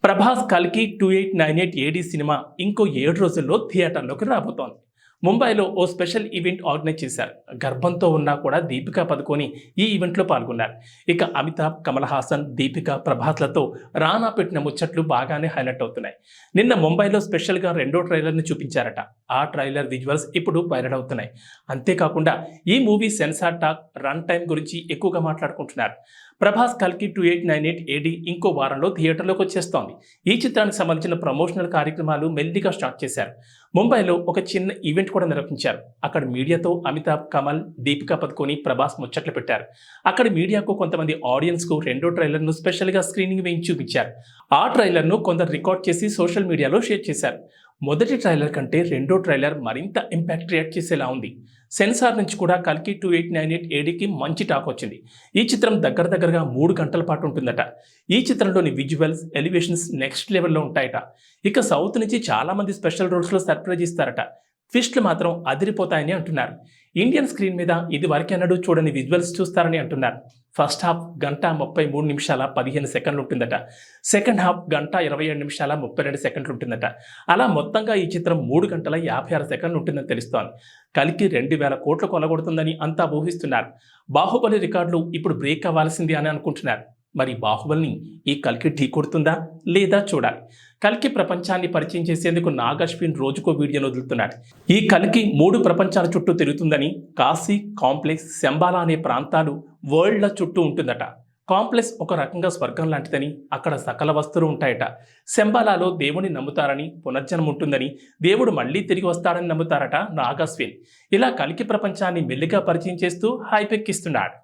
ప్రభాస్ కల్కి 2898 ఏడీ సినిమా ఇంకో 7 రోజుల్లో థియేటర్లోకి రాబోతోంది. ముంబైలో ఓ స్పెషల్ ఈవెంట్ ఆర్గనైజ్ చేశారు. గర్భంతో ఉన్నా కూడా దీపికా పదుకొని ఈ ఈవెంట్లో పాల్గొన్నారు. ఇక అమితాబ్, కమల్ హాసన్, దీపిక, ప్రభాస్లతో రానా పెట్టిన ముచ్చట్లు బాగానే హైలైట్ అవుతున్నాయి. నిన్న ముంబైలో స్పెషల్గా రెండో ట్రైలర్ని చూపించారట. ఆ ట్రైలర్ విజువల్స్ ఇప్పుడు వైరల్ అవుతున్నాయి. అంతేకాకుండా ఈ movie censor talk, run time గురించి ఎక్కువగా మాట్లాడుకుంటున్నారు. ప్రభాస్ కల్కి 2898 ఏడీ ఇంకో వారంలో థియేటర్లోకి వచ్చేస్తోంది. ఈ చిత్రానికి సంబంధించిన ప్రమోషనల్ కార్యక్రమాలు మెల్లిగా స్టార్ట్ చేశారు. ముంబైలో ఒక చిన్న ఈవెంట్ కూడా నిర్వహించారు. అక్కడ మీడియాతో అమితాబ్, కమల్, దీపికా పదుకొని, ప్రభాస్ ముచ్చట్లు పెట్టారు. అక్కడ మీడియాకు కొంతమంది ఆడియన్స్కు రెండో ట్రైలర్ను స్పెషల్గా స్క్రీనింగ్ వేయించి చూపించారు. ఆ ట్రైలర్ను కొందరు రికార్డ్ చేసి సోషల్ మీడియాలో షేర్ చేశారు. మొదటి ట్రైలర్ కంటే రెండో ట్రైలర్ మరింత ఇంపాక్ట్ క్రియేట్ చేసేలా ఉంది. సెన్సార్ నుంచి కూడా కల్కి 2898 ఏడీకి మంచి టాక్ వచ్చింది. ఈ చిత్రం దగ్గరగా 3 గంటల పాటు ఉంటుందట. ఈ చిత్రంలోని విజువల్స్, ఎలివేషన్స్ నెక్స్ట్ లెవెల్లో ఉంటాయట. ఇక సౌత్ నుంచి చాలా మంది స్పెషల్ రోల్స్లో సర్ప్రైజ్ ఇస్తారట. ట్విస్ట్లు మాత్రం అదిరిపోతాయని అంటున్నారు. ఇండియన్ స్క్రీన్ మీద ఇది వరకెన్నడూ చూడని విజువల్స్ చూస్తారని అంటున్నారు. ఫస్ట్ హాఫ్ 1:33:15 ఉంటుందట. సెకండ్ హాఫ్ 1:27:32 ఉంటుందట. అలా మొత్తంగా ఈ చిత్రం 3:56 ఉంటుందని తెలుస్తోంది. కల్కి 2000 కోట్లు కొలగొడుతుందని అంతా ఊహిస్తున్నారు. బాహుబలి రికార్డులు ఇప్పుడు బ్రేక్ అవ్వాల్సింది అని అనుకుంటున్నారు. మరి బాహుబలిని ఈ కల్కి ఢీ కొడుతుందా లేదా చూడాలి. కల్కి ప్రపంచాన్ని పరిచయం చేసేందుకు నాగ్ అశ్విన్ రోజుకో వీడియోను వదులుతున్నాడు. ఈ కల్కి 3 ప్రపంచాల చుట్టూ తిరుగుతుందని, కాశీ, కాంప్లెక్స్, శంబాలా అనే ప్రాంతాలు వరల్డ్ల చుట్టూ ఉంటుందట. కాంప్లెక్స్ ఒక రకంగా స్వర్గం లాంటిదని, అక్కడ సకల వస్తువులు ఉంటాయట. శంబాలాలో దేవుని నమ్ముతారని, పునర్జన్మ ఉంటుందని, దేవుడు మళ్ళీ తిరిగి వస్తాడని నమ్ముతారట నాగ్ అశ్విన్. ఇలా కల్కి ప్రపంచాన్ని మెల్లిగా పరిచయం చేస్తూ హైపెక్కిస్తున్నాడు.